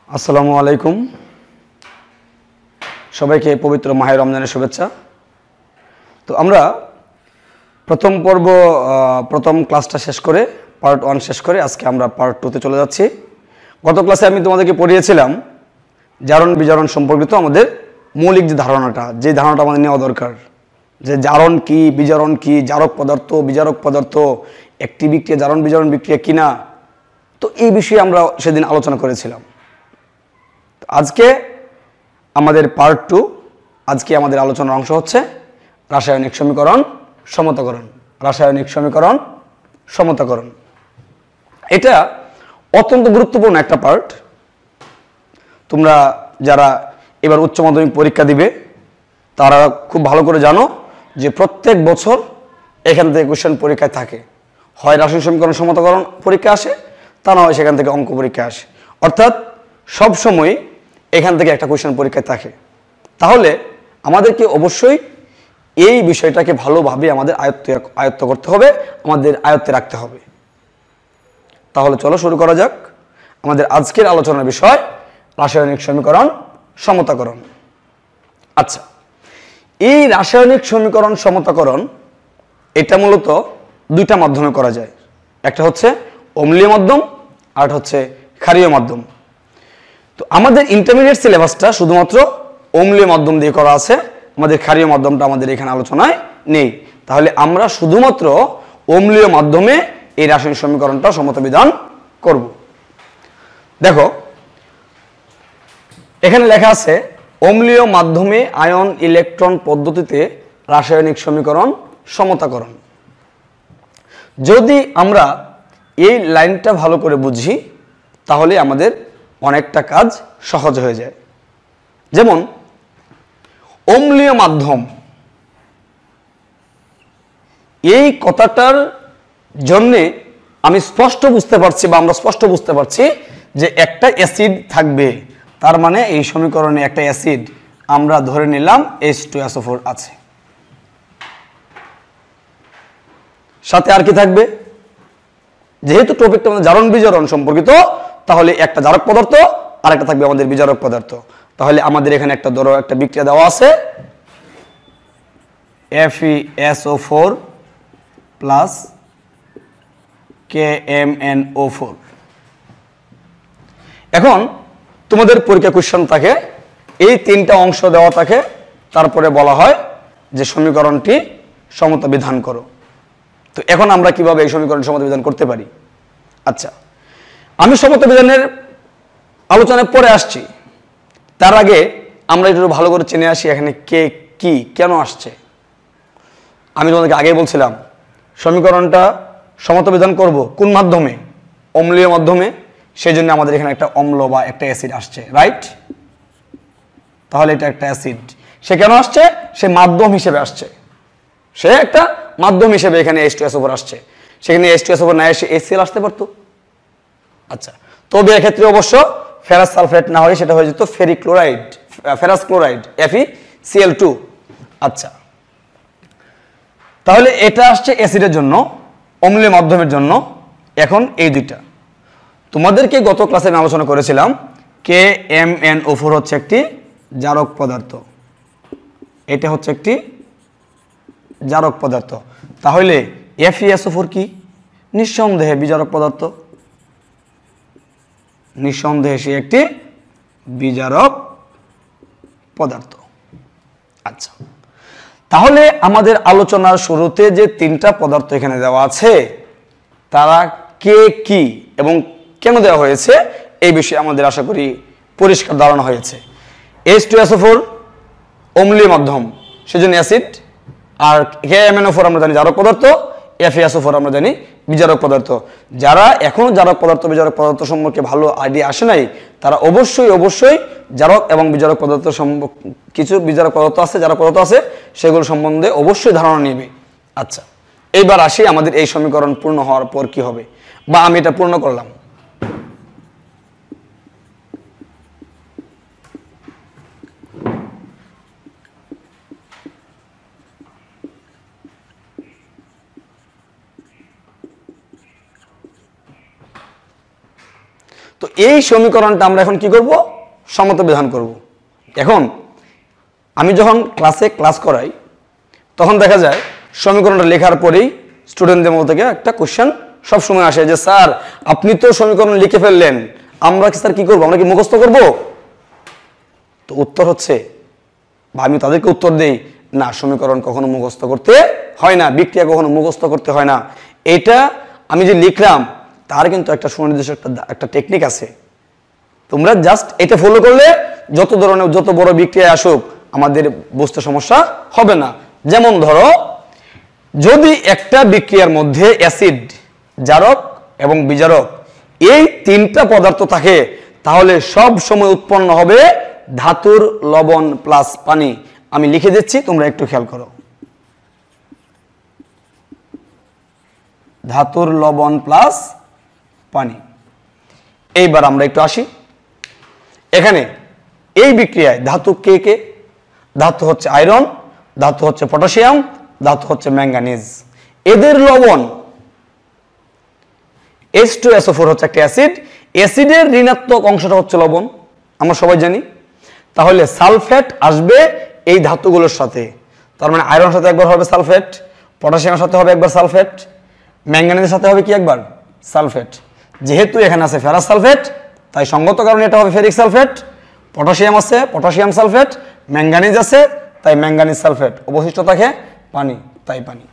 আসসালামু আলাইকুম সবাইকে পবিত্র মাহে রমজানের শুভেচ্ছা। তো আমরা প্রথম পর্ব প্রথম ক্লাসটা শেষ করে পার্ট 1 শেষ করে আজকে আমরা পার্ট 2 তে চলে যাচ্ছি। গত ক্লাসে আমি তোমাদেরকে পড়িয়েছিলাম জারণ বিজারণ সম্পর্কিত আমাদের মৌলিক যে ধারণাটা আমাদের নেওয়া দরকার, যে জারণ কি, বিজারণ কি, জারক পদার্থ, বিজারক পদার্থ, একটি বিক্রিয়া জারণ বিজারণ বিক্রিয়া কিনা। তো এই বিষয়ে আমরা সেদিন আলোচনা করেছিলাম। আজকে আমাদের পার্ট 2, আজকে আমাদের আলোচনার অংশ হচ্ছে রাসায়নিক সমীকরণ সমতাকরণ। রাসায়নিক সমীকরণ সমতাকরণ এটা অত্যন্ত গুরুত্বপূর্ণ একটা পার্ট। তোমরা যারা এবার উচ্চ মাধ্যমিক পরীক্ষা দিবে তারা খুব ভালো করে জানো যে প্রত্যেক বছর এখান থেকে কোশ্চেন পরীক্ষায় থাকে। হয় রাসায়নিক সমীকরণ সমতাকরণ পরীক্ষা আসে, তা না হয় সেখান থেকে অঙ্ক পরীক্ষা আসে। অর্থাৎ সব সময় এখান থেকে একটা কোশ্চেন পরীক্ষায় থাকে। তাহলে আমাদেরকে অবশ্যই এই বিষয়টাকে ভালোভাবে আমাদের আয়ত্ত করতে হবে, আমাদের আয়ত্তে রাখতে হবে। তাহলে চলো শুরু করা যাক। আমাদের আজকের আলোচনার বিষয় রাসায়নিক সমীকরণ সমতাকরণ। আচ্ছা, এই রাসায়নিক সমীকরণ সমতাকরণ এটা মূলত দুইটা মাধ্যমে করা যায়। একটা হচ্ছে অম্লীয় মাধ্যম আর হচ্ছে ক্ষারীয় মাধ্যম। তো আমাদের ইন্টারমিডিয়েট সিলেবাসটা শুধুমাত্র অম্লীয় মাধ্যম দিয়ে করা আছে, আমাদের ক্ষারীয় মাধ্যমটা আমাদের এখানে আলোচনায় নেই। তাহলে আমরা শুধুমাত্র অম্লীয় মাধ্যমে এই রাসায়নিক সমীকরণটা সমতা বিধান করব। দেখো এখানে লেখা আছে অম্লীয় মাধ্যমে আয়ন ইলেকট্রন পদ্ধতিতে রাসায়নিক সমীকরণ সমতাকরণ। যদি আমরা এই লাইনটা ভালো করে বুঝি তাহলে আমাদের অনেকটা কাজ সহজ হয়ে যায়। যেমন অম্লীয় মাধ্যম, এই কথাটার জন্যে আমি স্পষ্ট বুঝতে পারছি বা আমরা স্পষ্ট বুঝতে পারছি যে একটা অ্যাসিড থাকবে, তার মানে এই সমীকরণে একটা অ্যাসিড আমরা ধরে নিলাম H2SO4 আছে। সাথে আর কি থাকবে? যেহেতু টপিকটা আমাদের জারণ বিজারণ সম্পর্কিত, তাহলে একটা জারক পদার্থ আর একটা থাকবে আমাদের বিজারক পদার্থ। তাহলে আমাদের এখানে একটা ধরো একটা বিক্রিয়া দেওয়া আছে FeSO4 প্লাস KMnO4। এখন তোমাদের পরীক্ষা কোশ্চেন থাকে, এই তিনটা অংশ দেওয়া থাকে, তারপরে বলা হয় যে সমীকরণটি সমতা বিধান করো। তো এখন আমরা কিভাবে এই সমীকরণ সমতা বিধান করতে পারি? আচ্ছা, আমি সমতা বিধানের আলোচনায় পরে আসছি, তার আগে আমরা একটু ভালো করে চিনে আসি এখানে কে কি কেন আসছে। আমি তোমাদেরকে আগেই বলছিলাম সমীকরণটা সমতা বিধান করব কোন মাধ্যমে? অম্লীয় মাধ্যমে। সেই জন্য আমাদের এখানে একটা অম্ল বা একটা অ্যাসিড আসছে, রাইট? তাহলে এটা একটা অ্যাসিড। সে কেন আসছে? সে মাধ্যম হিসেবে আসছে, সে একটা মাধ্যম হিসেবে এখানে H2SO4 আসছে। সেখানে H2SO4 না এসে HCl আসতে পারতো। আচ্ছা, তবে এক্ষেত্রে অবশ্য ফেরাস সালফেট না হয় সেটা হয়ে যেত ferric chloride, ferrous chloride FeCl2। আচ্ছা, তাহলে এটা আসছে অ্যাসিডের জন্য, অম্লীয় মাধ্যমের জন্য। এখন এই দুইটা তোমাদেরকে গত ক্লাসে আমি আলোচনা করেছিলাম KMnO4 হচ্ছে একটি জারক পদার্থ, এটা হচ্ছে একটি জারক পদার্থ। তাহলে FeSO4 কি? নিঃসন্দেহে বিজারক পদার্থ, নিঃসন্দেহে সে একটি বিজারক পদার্থ। আচ্ছা, তাহলে আমাদের আলোচনার শুরুতে যে তিনটা পদার্থ এখানে দেওয়া আছে তারা কে কি এবং কেন দেওয়া হয়েছে এই বিষয়ে আমাদের আশা করি পরিষ্কার ধারণা হয়েছে। H2SO4 অম্লীয় মাধ্যম, সেজন্য অ্যাসিড। আর KMnO4 আমরা জানি জারক পদার্থ, FeSO4 আমরা জানি বিজারক পদার্থ। যারা এখনো জারক পদার্থ বিজারক পদার্থ সম্পর্কে ভালো আইডিয়া আসে নাই, তারা অবশ্যই জারক এবং বিজারক পদার্থ কিছু বিজারক পদার্থ আছে, জারক পদার্থ আছে, সেগুলো সম্বন্ধে অবশ্যই ধারণা নেবে। আচ্ছা, এইবার আসি আমাদের এই সমীকরণ পূর্ণ হওয়ার পর কি হবে, বা আমি এটা পূর্ণ করলাম। তো এই সমীকরণটা আমরা এখন কি করব, সমত বিধান করব। এখন আমি যখন ক্লাস করাই তখন দেখা যায় সমীকরণটা লেখার পরেই স্টুডেন্টদের মধ্যে থেকে একটা কোশ্চেন সবসময় আসে যে স্যার আপনি তো সমীকরণ লিখে ফেললেন, আমরা কি স্যার কি করবো, আমরা কি মুখস্থ করব? তো উত্তর হচ্ছে, বা আমি তাদেরকে উত্তর দেই, না, সমীকরণ কখনো মুখস্থ করতে হয় না, বিক্রিয়া কখনো মুখস্থ করতে হয় না। এটা আমি যে লিখলাম তার কিন্তু একটা সুনির্দিষ্ট একটা টেকনিক আছে। তোমরা জাস্ট এটা ফলো করলে যত বড় বিক্রিয়া আসুক আমাদের বুঝতে সমস্যা হবে না। যেমন ধরো, যদি একটা বিক্রিয়ার মধ্যে অ্যাসিড, জারক এবং বিজারক এই তিনটা পদার্থ থাকে তাহলে সব সময় উৎপন্ন হবে ধাতুর লবণ প্লাস পানি। আমি লিখে দিচ্ছি, তোমরা একটু খেয়াল করো। ধাতুর লবণ প্লাস পানি। এইবার আমরা একটু আসি, এখানে এই বিক্রিয়ায় ধাতু কে কে? ধাতু হচ্ছে আয়রন, ধাতু হচ্ছে পটাশিয়াম, ধাতু হচ্ছে ম্যাঙ্গানিজ। এদের লবণ H2SO4 হচ্ছে একটা অ্যাসিড, অ্যাসিডের ঋণাত্মক অংশটা হচ্ছে লবণ, আমরা সবাই জানি। তাহলে সালফেট আসবে এই ধাতুগুলোর সাথে, তার মানে আয়রনের সাথে একবার হবে সালফেট, পটাশিয়ামের সাথে হবে একবার সালফেট, ম্যাঙ্গানিজের সাথে হবে কি একবার সালফেট। যেহেতু এখানে আছে ফেরাস সালফেট তাই সঙ্গত কারণে এটা হবে ফেরিক সালফেট। পটাশিয়াম আছে, পটাশিয়াম সালফেট, ম্যাঙ্গানিজ আছে তাই ম্যাঙ্গানিজ সালফেট। অবশিষ্ট থাকে পানি, তাই পানি।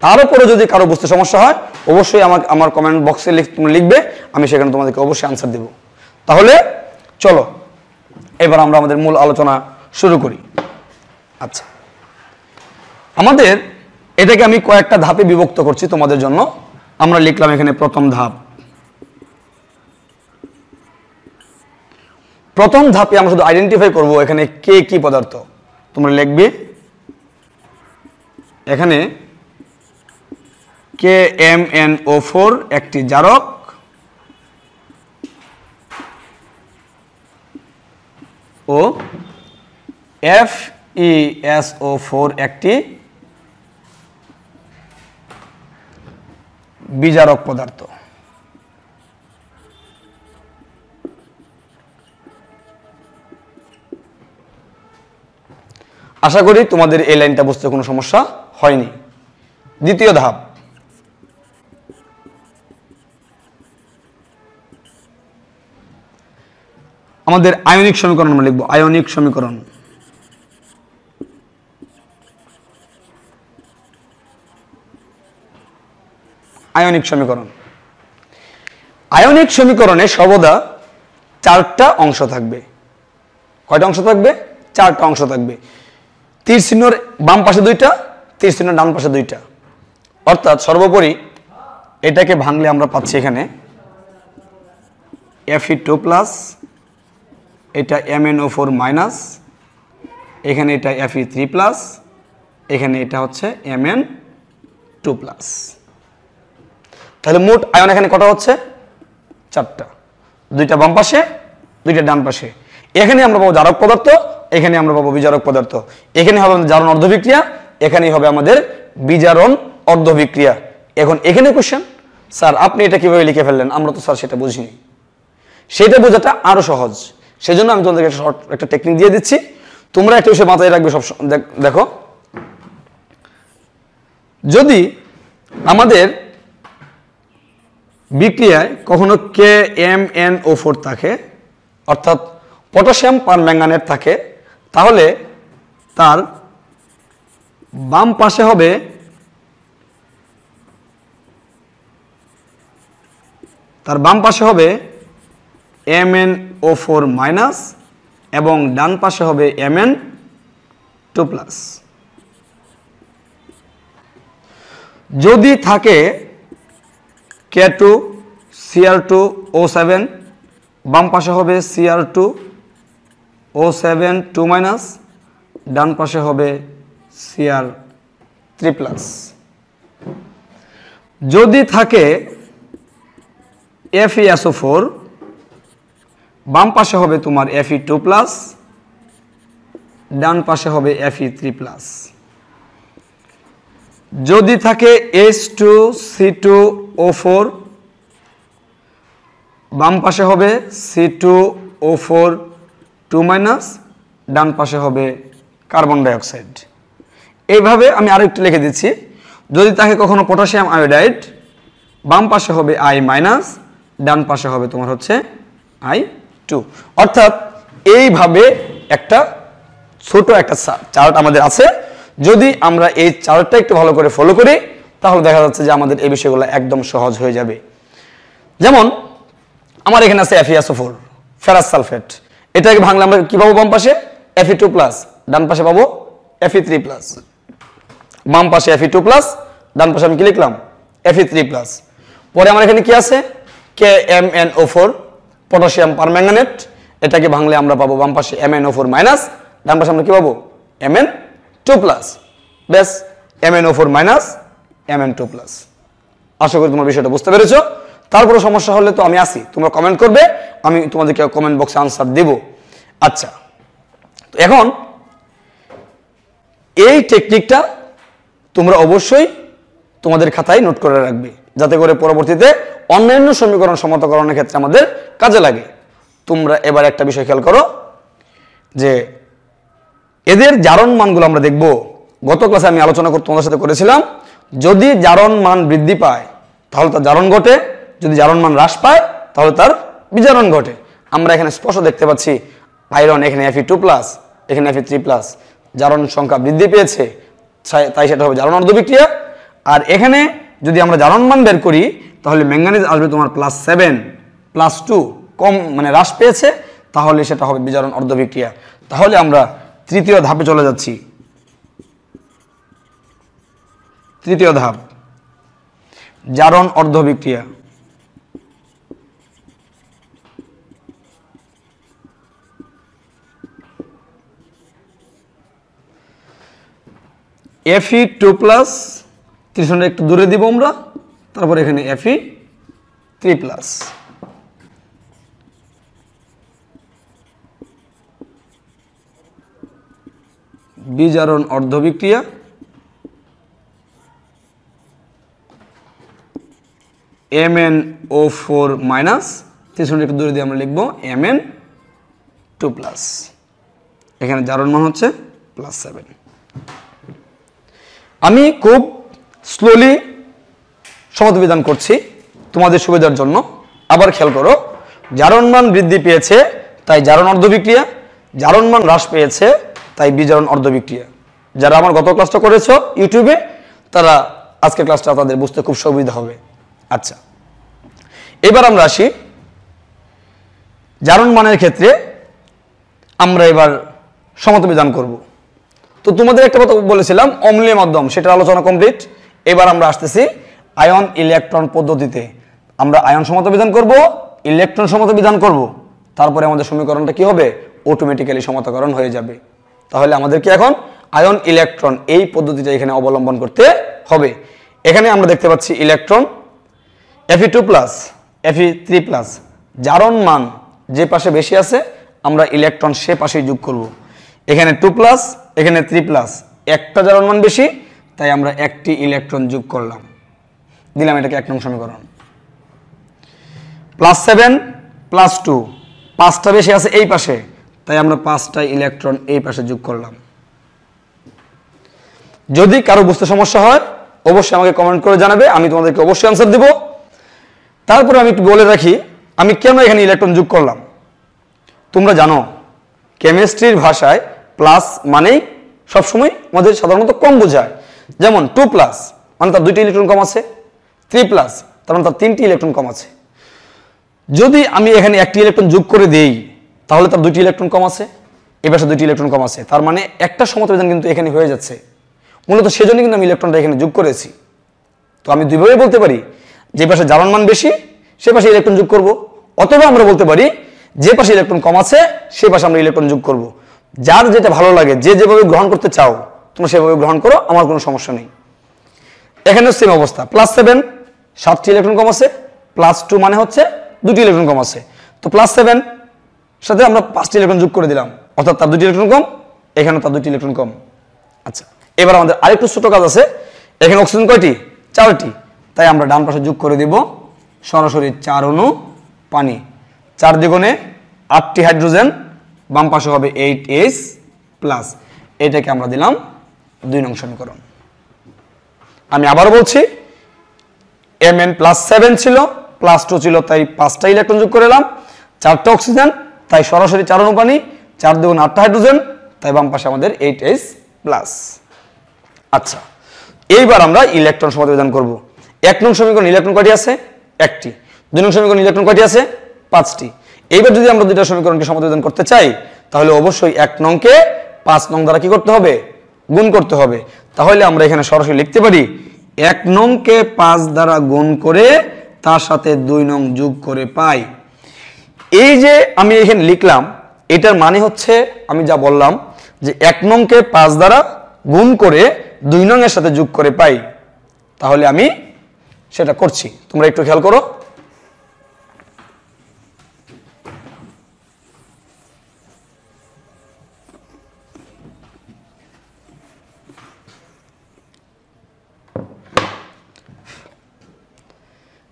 তার উপরে যদি কারো বুঝতে সমস্যা হয় অবশ্যই আমার কমেন্ট বক্সে তুমি লিখবে, আমি সেখানে তোমাদেরকে অবশ্যই আনসার দেব। তাহলে চলো এবার আমরা আমাদের মূল আলোচনা শুরু করি। আচ্ছা, আমাদের এটাকে আমি কয়েকটা ধাপে বিভক্ত করছি তোমাদের জন্য। আমরা লিখলাম এখানে প্রথম ধাপ। প্রথম ধাপে আমরা শুধু আইডেন্টিফাই করব এখানে কে কি পদার্থ। তোমরা লিখবে এখানে KMnO4 একটি জারক ও FeSO4 একটি বিজারক পদার্থ। আশা করি তোমাদের এই লাইনটা বুঝতে কোনো সমস্যা হয়নি। দ্বিতীয় ধাপ, আমাদের আয়নিক সমীকরণ আমরা লিখব। আয়নিক সমীকরণ, আয়নিক সমীকরণ। আয়নিক সমীকরণে সর্বদা চারটা অংশ থাকবে। কয়টা অংশ থাকবে? চারটা অংশ থাকবে। তীর চিহ্নর বাম পাশে দুইটা, তীর চিহ্ন ডান পাশে দুইটা। অর্থাৎ সর্বোপরি এটাকে ভাঙলে আমরা পাচ্ছি এখানে Fe2+, এটা MnO4-, এখানে এটা Fe3+, এখানে এটা হচ্ছে Mn2+। তাহলে মোট আয়ন এখানে কটা হচ্ছে? চারটা, দুইটা বাম পাশে, দুইটা ডান পাশে। এখানে আমরা পাবো জারক পদার্থ, এখানে আমরা পাবো বিজারক পদার্থ। এখানে হবে আমাদের জারণ অর্ধবিক্রিয়া, এখানেই হবে আমাদের বিজারণ অর্ধবিক্রিয়া। এখন এখানে কোশ্চেন, স্যার আপনি এটা কিভাবে লিখে ফেললেন? আমরা তো স্যার সেটা বুঝিনি। সেটা বোঝাটা আরো সহজ, সেজন্য আমি তোমাদেরকে একটা টেকনিক দিয়ে দিচ্ছি। তোমরা একটা বিষয় মাথায় রাখবে সব। দেখো, যদি আমাদের বিক্রিয়ায় কখনো KMnO4 থাকে, অর্থাৎ পটাশিয়াম পারম্যাঙ্গানেট থাকে, তাহলে তার বাম পাশে হবে MnO4- এবং ডান পাশে হবে Mn2+। যদি থাকে K2Cr2O7, বাম পাশে হবে Cr2O7-2-, ডান পাশে হবে Cr3+। যদি থাকে FeSO4, বাম পাশে হবে তোমার Fe2+, ডান পাশে হবে Fe3+। যদি থাকে H2C2O4, বাম পাশে হবে C2O4 2-, ডান পাশে হবে কার্বন ডাইঅক্সাইড। এইভাবে আমি আরেকটু লিখে দিচ্ছি, যদি থাকে কখনো পটাশিয়াম আয়োডাইড, বাম পাশে হবে I-, ডান পাশে হবে তোমার হচ্ছে I2। অর্থাৎ এইভাবে একটা ছোট একটা চার্ট আমাদের আছে। যদি আমরা এই চার্টটা একটু ভালো করে ফলো করি তাহলে দেখা যাচ্ছে যে আমাদের এই বিষয়গুলো একদম সহজ হয়ে যাবে। যেমন আমার এখানে আছে FeSO4 ফেরাস সালফেট, এটাকে ভাঙলে আমরা কি পাবো? বাম পাশে Fe2+, ডান পাশে পাবো Fe3+। বাম পাশে Fe2+, ডান পাশে আমি কি লিখলাম? Fe3+। পরে আমার এখানে কি আছে? KMnO4 পটাশিয়াম পারম্যাঙ্গানেট, এটাকে ভাঙলে আমরা পাবো বাম পাশে MnO4-, ডান পাশে আমরা কি পাবো? Mn2+। ব্যাস, MnO4-, Mn2+। আশা করি তোমার বিষয়টা বুঝতে পেরেছো। তারপরে সমস্যা হলে তো আমি আসি, তোমরা কমেন্ট করবে, আমি তোমাদেরকে কমেন্ট বক্সে আনসার দেব। আচ্ছা, তো এখন এই টেকনিকটা তোমরা অবশ্যই তোমাদের খাতায় নোট করে রাখবে, যাতে করে পরবর্তীতে অন্যান্য সমীকরণ সমতাকরণের ক্ষেত্রে আমাদের কাজে লাগে। তোমরা এবার একটা বিষয় খেয়াল করো যে এদের জারণ মানগুলো আমরা দেখব। গত ক্লাসে আমি আলোচনা তোমাদের সাথে করেছিলাম, যদি জারণ মান বৃদ্ধি পায় তাহলে তার জারণ ঘটে, যদি জারণ মান হ্রাস পায় তাহলে তার বিজারণ ঘটে। আমরা এখানে স্পষ্ট দেখতে পাচ্ছি আয়রন এখানে Fe2+, এখানে Fe3+, জারণ সংখ্যা বৃদ্ধি পেয়েছে, তাই সেটা হবে জারণ অর্ধবিক্রিয়া। আর এখানে যদি আমরা জারণ মান বের করি তাহলে ম্যাঙ্গানিজ আসবে তোমার +7 +2, কম মানে হ্রাস পেয়েছে, তাহলে সেটা হবে বিজারণ অর্ধবিক্রিয়া। তাহলে আমরা তৃতীয় ধাপে চলে যাচ্ছি। তৃতীয় ধাপ, জারণ অর্ধবিক্রিয়া। Fe2+, ত্রিশোণটা একটু দূরে দিব আমরা, তারপর এখানে Fe3+। বিজারণ অর্ধবিক্রিয়া, MnO4-, ত্রিশোণটা একটু দূরে দিয়ে আমরা লিখবো Mn2+। এখানে জারণ মান হচ্ছে +7। আমি খুব স্লোলি সমতবিধান করছি তোমাদের সুবিধার জন্য। আবার খেয়াল করো, জারণ মান বৃদ্ধি পেয়েছে তাই জারণ অর্ধবিক্রিয়া, জারণ মান হ্রাস পেয়েছে তাই বিজারণ অর্ধবিক্রিয়া। যারা আমার গত ক্লাসটা করেছো ইউটিউবে, তারা আজকের ক্লাসটা তাদের বুঝতে খুব সুবিধা হবে। আচ্ছা, এবার আমরা আসি জারণ মানের ক্ষেত্রে। আমরা এবার সমতবিধান করব। তো তোমাদের একটা কথা বলেছিলাম অম্লীয় মাধ্যম, সেটা আলোচনা কমপ্লিট। এবার আমরা আসতেছি আয়ন ইলেকট্রন পদ্ধতিতে। আমরা আয়ন সমতবিধান করব, ইলেকট্রন সমতবিধান করব, তারপরে আমাদের সমীকরণটা কি হবে? অটোমেটিক্যালি সমতাকরণ হয়ে যাবে। তাহলে আমাদেরকে এখন আয়ন ইলেকট্রন এই পদ্ধতিটা এখানে অবলম্বন করতে হবে। এখানে আমরা দেখতে পাচ্ছি ইলেকট্রন Fe2+, Fe3+, জারণ মান যে পাশে বেশি আছে আমরা ইলেকট্রন সে পাশেই যোগ করব। এখানে 2+, এখানে 3+, একটা জারণ মান বেশি তাই আমরা একটি ইলেকট্রন যোগ করলাম, দিলাম এটাকে 1 নং সমীকরণ। +7 +2, 5টা বেশি আছে এই পাশে তাই আমরা 5টা ইলেকট্রন এই পাশে যোগ করলাম। যদি কারো বুঝতে সমস্যা হয় অবশ্যই আমাকে কমেন্ট করে জানাবে, আমি তোমাদেরকে অবশ্যই আনসার দেব। তারপরে আমি একটু বলে রাখি আমি কেন এখানে ইলেকট্রন যোগ করলাম। তোমরা জানো কেমিস্ট্রির ভাষায় প্লাস মানেই সবসময় আমাদের সাধারণত কম বোঝায়। যেমন 2+ মানে তার 2টি ইলেকট্রন কম আছে, 3+ তার মানে তার 3টি ইলেকট্রন কম আছে। যদি আমি এখানে একটি ইলেকট্রন যোগ করে দেই তাহলে তার 2টি ইলেকট্রন কম আছে, এ পাশে 2টি ইলেকট্রন কম আছে, তার মানে একটা সমতবিধান কিন্তু এখানে হয়ে যাচ্ছে। মূলত সেজন্য কিন্তু আমি ইলেকট্রনটা এখানে যোগ করেছি। তো আমি দুইভাবে বলতে পারি, যে পাশে জারণ মান বেশি সে পাশে ইলেকট্রন যোগ করব, অথবা আমরা বলতে পারি যে পাশে ইলেকট্রন কম আছে সে পাশে আমরা ইলেকট্রন যোগ করব। যার যেটা ভালো লাগে, যে যেভাবে গ্রহণ করতে চাও তোমরা সেভাবে গ্রহণ করো, আমার কোনো সমস্যা নেই। এখানেও সেম অবস্থা, +7 7টি ইলেকট্রন কম আছে, +2 মানে হচ্ছে 2টি ইলেকট্রন কম আছে। তো +7 সাথে আমরা 5টি ইলেকট্রন যোগ করে দিলাম, অর্থাৎ তার 2টি ইলেকট্রন কম, এখানেও তার 2টি ইলেকট্রন কম। আচ্ছা, এবার আমাদের আরেকটু ছোট কাজ আছে। এখানে অক্সিজেন কয়টি? 4টি, তাই আমরা ডান পাশে যোগ করে দিব সরাসরি 4 অণু পানি, 4 দ্বিগুণে 8টি হাইড্রোজেন, বাম পাশে হবে 8H+, এটাকে আমরা দিলাম 2 নং সমীকরণ। আমি আবার বলছি, Mn+7 ছিল, +2 ছিল, তাই 5টা ইলেকট্রন যোগ করে এলাম, 4টা অক্সিজেন, তাই সরাসরি 4 অণু পানি, 4 দ্বিগুণ 8টা হাইড্রোজেন, তাই বাম পাশে আমাদের 8H+। আচ্ছা, এইবার আমরা ইলেকট্রন সমাধান করব। 1 নং সমীকরণ ইলেকট্রন কয়টি আছে? 1টি। 2 নং সমীকরণ ইলেকট্রন কয়টি আছে? 5টি। এইবার যদি আমরা দুইটা সমীকরণকে সমাধান করতে চাই, তাহলে অবশ্যই 1 নংকে 5 নং দ্বারা কি করতে হবে? গুণ করতে হবে। তাহলে আমরা এখানে সরাসরি লিখতে পারি 1 নংকে 5 দ্বারা গুণ করে তার সাথে 2 নং যোগ করে পাই। এই যে আমি এখানে লিখলাম, এটার মানে হচ্ছে আমি যা বললাম যে 1 নংকে 5 দ্বারা গুণ করে 2 নং এর সাথে যোগ করে পাই। তাহলে আমি সেটা করছি, তোমরা একটু খেয়াল করো।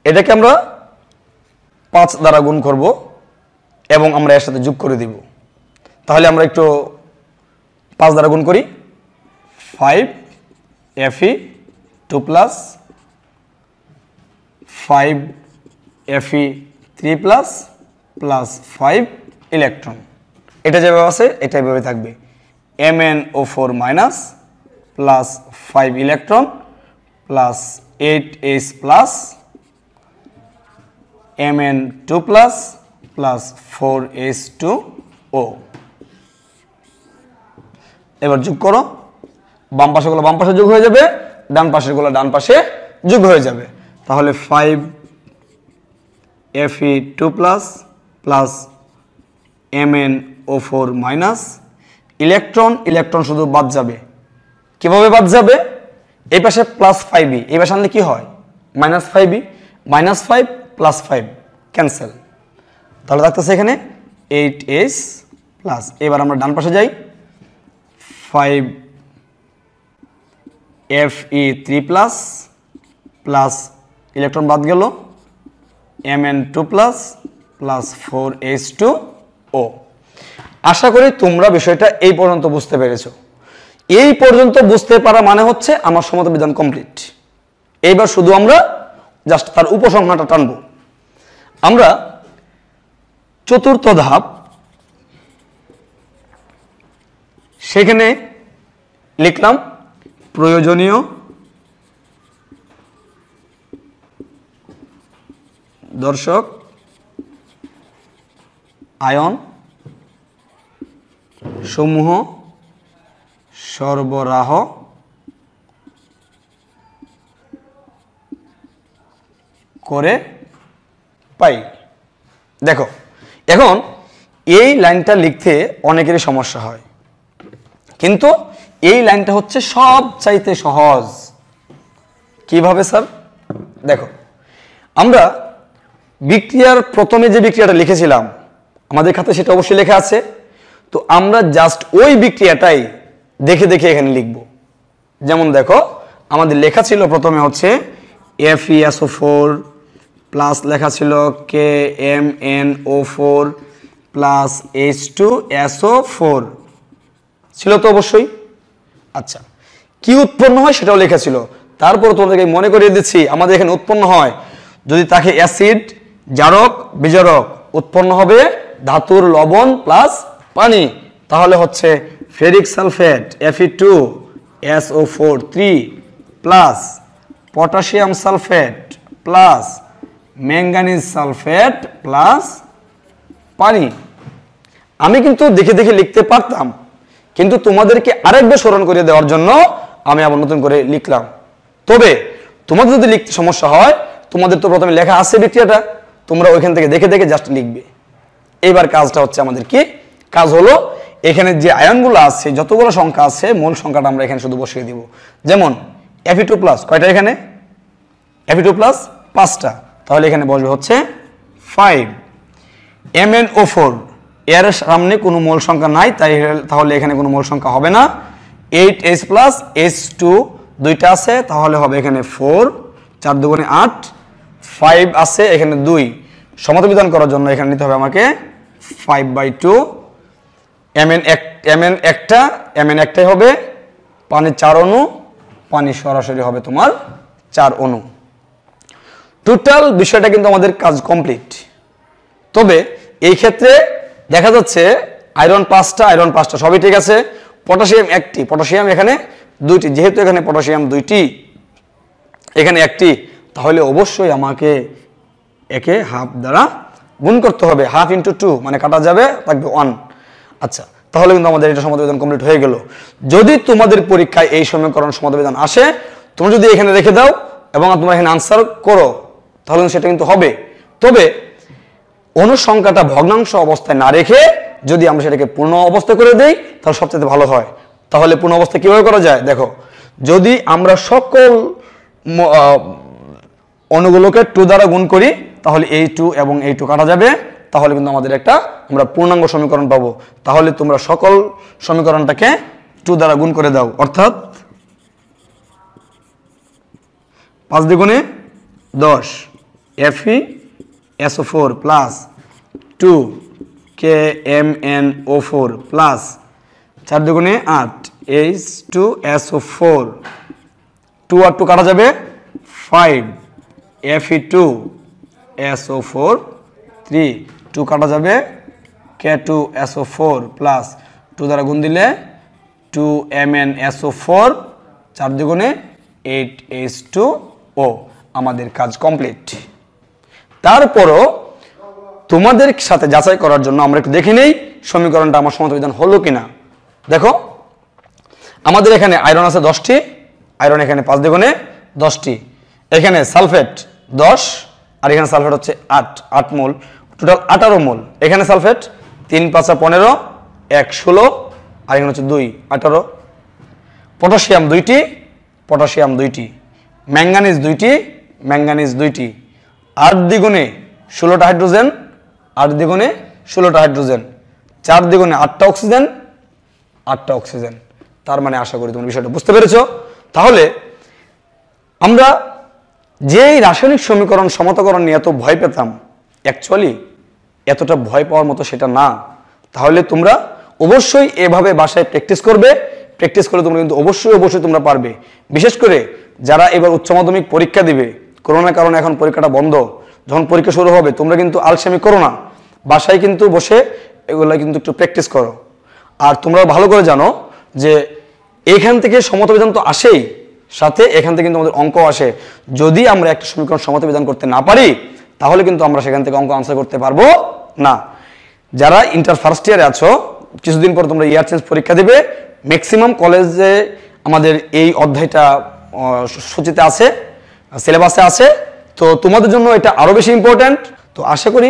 এটাকে আমরা 5 দ্বারা গুণ করব এবং আমরা এর সাথে যোগ করে দিব। তাহলে আমরা একটু 5 দ্বারা গুণ করি। 5Fe2+, 5Fe3+, plus 5 electron. এটা যেভাবে আছে এটা এভাবে থাকবে। MnO4- plus 5 electron plus 8H+, Mn2+ plus 4H2O। এবার যোগ করো, বাম পাশেগুলো বাম পাশে যোগ হয়ে যাবে, ডান পাশেরগুলো ডান পাশে যোগ হয়ে যাবে। তাহলে 5Fe2+ plus MnO4-, electron electron শুধু বাদ যাবে। কিভাবে বাদ যাবে? এই পাশে প্লাস 5e, এই পাশে আনলে কি হয়? -5e, -5 plus 5 cancel. তাহলে থাকতেছে এখানে 8H+। এবার আমরা ডান পাশে যাই। 5Fe3+ প্লাস ইলেকট্রন বাদ গেল, Mn2+ প্লাস 4H2O। আশা করি তোমরা বিষয়টা এই পর্যন্ত বুঝতে পেরেছো। এই পর্যন্ত বুঝতে পারা মানে হচ্ছে আমার সমতা বিধান কমপ্লিট। এইবার শুধু আমরা জাস্ট তার উপসংহারটা টানব। আমরা চতুর্থ ধাপ, সেখানে লিখলাম প্রয়োজনীয় দর্শক আয়ন সমূহ সরবরাহ করে পাই। দেখো, এখন এই লাইনটা লিখতে অনেকেরই সমস্যা হয়, কিন্তু এই লাইনটা হচ্ছে সবচাইতে সহজ। কিভাবে স্যার? দেখো, আমরা বিক্রিয়ার প্রথমে যে বিক্রিয়াটা লিখেছিলাম আমাদের খাতায় সেটা অবশ্যই লেখা আছে। তো আমরা জাস্ট ওই বিক্রিয়াটাই দেখে দেখে এখানে লিখব। যেমন দেখো, আমাদের লেখা ছিল প্রথমে হচ্ছে FeSO4 প্লাস লেখা ছিল KMnO4 প্লাস H2SO4 ছিল তো অবশ্যই। আচ্ছা, কি উৎপন্ন হয় সেটাও লেখা ছিল। তারপর তোমাদেরকে মনে করিয়ে দিচ্ছি, আমাদের এখানে উৎপন্ন হয় যদি তাকে অ্যাসিড, জারক, বিজারক, উৎপন্ন হবে ধাতুর লবণ প্লাস পানি। তাহলে হচ্ছে ferric sulphate Fe2SO4 plus potassium sulphate plus manganese sulphate plus পানি। আমি কিন্তু দেখে দেখে লিখতে পারতাম, কিন্তু তোমাদেরকে আরেকবার স্মরণ করে দেওয়ার জন্য আমি আবার নতুন করে লিখলাম। তবে তোমাদের যদি লিখতে সমস্যা হয়, তোমাদের তো প্রথমে লেখা আছে বিক্রিয়াটা, তোমরা ওইখান থেকে দেখে দেখে জাস্ট লিখবে। এইবার কাজটা হচ্ছে আমাদের কি? কাজ হলো এখানে যে আয়নগুলো আছে, যতগুলো সংখ্যা আছে, মূল সংখ্যাটা আমরা এখানে শুধু বসিয়ে দিব। যেমন Fe2+ কয়টা? এখানে Fe2+ 5টা, তাহলে এখানে বসবে হচ্ছে 5। MnO4 এর সামনে কোনো মূল সংখ্যা নাই, তাহলে এখানে কোনো মূল সংখ্যা হবে না। 8H+ H2 দুইটা আছে, তাহলে হবে এখানে 4, 4 দুগুণে 8, 5 আছে এখানে 2, সমতাবিধান করার জন্য এখানে নিতে হবে আমাকে 5/2 mn একটাই হবে, পানি 4 অণু, পানি সরাসরি হবে তোমার 4 অণু। টোটাল বিষয়টা কিন্তু আমাদের কাজ কমপ্লিট। তবে এই ক্ষেত্রে দেখা যাচ্ছে আয়রন 5টা সবই ঠিক আছে, পটাশিয়াম 1টি, পটাশিয়াম এখানে 2টি, যেহেতু এখানে পটাশিয়াম 2টি এখানে 1টি, তাহলে অবশ্যই আমাকে একে হাফ দ্বারা গুণ করতে হবে, 1/2 × 2 মানে কাটা যাবে, থাকবে 1। আচ্ছা, তাহলে কিন্তু আমাদের এটা সমতাবিধান কমপ্লিট হয়ে গেল। যদি তোমাদের পরীক্ষায় এই সমীকরণ সমতাবিধান আসে, তোমরা যদি এখানে রেখে দাও এবং তোমরা এখানে আনসার করো, তাহলে সেটা কিন্তু হবে। তবে অনুসংখ্যাটা ভগ্নাংশ অবস্থায় না রেখে যদি আমরা সেটাকে পূর্ণ অবস্থায় করে দেই, তাহলে সবচেয়ে ভালো হয়। তাহলে পূর্ণ অবস্থা কিভাবে করা যায়? দেখো, যদি আমরা সকল অণুগুলোকে 2 দ্বারা গুণ করি, তাহলে এই 2 এবং এই 2 কাটা যাবে, তাহলে কিন্তু আমাদের একটা আমরা পূর্ণাঙ্গ সমীকরণ পাবো। তাহলে তোমরা সকল সমীকরণটাকে 2 দ্বারা গুণ করে দাও, অর্থাৎ 5 দ্বিগুণে 10 FeSO4 plus 2 KMnO4 plus 4 দ্বিগুণে 8 H2SO4, 2 আর 2 কাটা যাবে, 5 Fe2SO4 3, 2 কাটা যাবে, K2SO4 প্লাস 2 দ্বারা গুণ দিলে 2MnSO4, 4 দ্বিগুণে 8H2O। আমাদের কাজ কমপ্লিট। তারপরও তোমাদের সাথে যাচাই করার জন্য আমরা একটু দেখে নেই সমীকরণটা আমার সমতাবিধান হলো কিনা। দেখো, আমাদের এখানে আয়রন আছে 10টি, আয়রন এখানে 5 দ্বিগুণে 10টি, এখানে সালফেট 10 আর এখানে সালফেট হচ্ছে 8 মোল, টোটাল 18 মোল। এখানে সালফেট 3 × 5 = 15, 1 = 16 আর এখানে হচ্ছে 2 18। পটাশিয়াম 2টি, ম্যাঙ্গানিজ 2টি, 8 দ্বিগুণে 16টা হাইড্রোজেন, 8 দ্বিগুণে 16টা হাইড্রোজেন, 4 দ্বিগুণে 8টা অক্সিজেন। তার মানে আশা করি তোমরা বিষয়টা বুঝতে পেরেছো। তাহলে আমরা যেই রাসায়নিক সমীকরণ সমতাকরণ নিয়ে এত ভয় পেতাম, অ্যাকচুয়ালি এতটা ভয় পাওয়ার মতো সেটা না। তাহলে তোমরা অবশ্যই এভাবে বাসায় প্র্যাকটিস করবে, প্র্যাকটিস করলে তোমরা কিন্তু অবশ্যই তোমরা পারবে। বিশেষ করে যারা এবার উচ্চ মাধ্যমিক পরীক্ষা দিবে, করোনার কারণে এখন পরীক্ষাটা বন্ধ, যখন পরীক্ষা শুরু হবে তোমরা কিন্তু আলসেমি করো না, বাসায় কিন্তু বসে এগুলা কিন্তু একটু প্র্যাকটিস করো। আর তোমরা ভালো করে জানো যে এখান থেকে সমতাবিধান তো আসেই, সাথে এখান থেকে কিন্তু আমাদের অঙ্ক আসে। যদি আমরা একটা সমীকরণ সমতাবিধান করতে না পারি, তাহলে কিন্তু আমরা সেখান থেকে অঙ্ক আনসার করতে পারবো না। যারা ইন্টার ফার্স্ট ইয়ারে আছো, কিছুদিন পর তোমরা ইয়ার চেঞ্জ পরীক্ষা দেবে, ম্যাক্সিমাম কলেজে আমাদের এই অধ্যায়টা সূচিতে আছে, সিলেবাসে আছে, তো তোমাদের জন্য এটা আরো বেশি ইম্পর্ট্যান্ট। তো আশা করি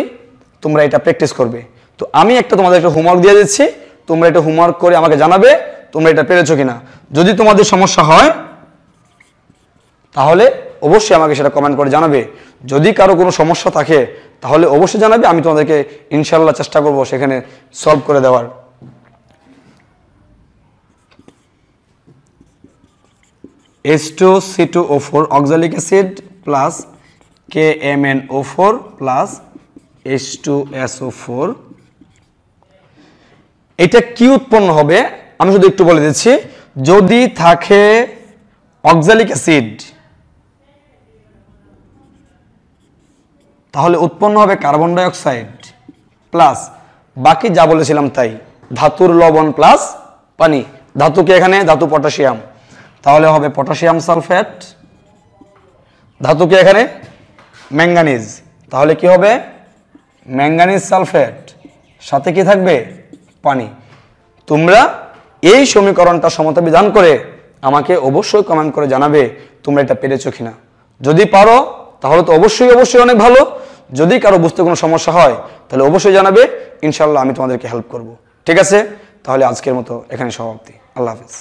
তোমরা এটা প্র্যাকটিস করবে। তো আমি তোমাদের একটা হোমওয়ার্ক দিয়ে দিচ্ছি, তোমরা এটা হোমওয়ার্ক করে আমাকে জানাবে তোমরা এটা পেরেছো কিনা। যদি তোমাদের সমস্যা হয় তাহলে অবশ্যই আমাকে সেটা কমেন্ট করে জানাবে। যদি কারো কোনো সমস্যা থাকে তাহলে অবশ্যই জানাবে, আমি তোমাদেরকে ইনশাআল্লাহ চেষ্টা করব সেখানে সলভ করে দেওয়ার। H2C2O4 oxalic acid plus KMnO4 plus H2SO4, এটা কি উৎপন্ন হবে আমি শুধু একটু বলে দিচ্ছি। যদি থাকে অক্সালিক অ্যাসিড, তাহলে উৎপন্ন হবে কার্বন ডাই অক্সাইড প্লাস বাকি যা বলেছিলাম তাই, ধাতুর লবণ প্লাস পানি। ধাতুকে এখানে ধাতু পটাশিয়াম, তাহলে হবে পটাশিয়াম সালফেট। ধাতুকে এখানে ম্যাঙ্গানিজ, তাহলে কি হবে ম্যাঙ্গানিজ সালফেট, সাথে কি থাকবে পানি। তোমরা এই সমীকরণটা সমতাবিধান করে আমাকে অবশ্যই কমেন্ট করে জানাবে তোমরা এটা পেরেছো কিনা। যদি পারো তাহলে তো অবশ্যই অনেক ভালো। যদি কারো বুঝতে কোনো সমস্যা হয় তাহলে অবশ্যই জানাবে, ইনশাআল্লাহ আমি তোমাদেরকে হেল্প করব। ঠিক আছে, তাহলে আজকের মতো এখানে সমাপ্তি। আল্লাহ হাফেজ।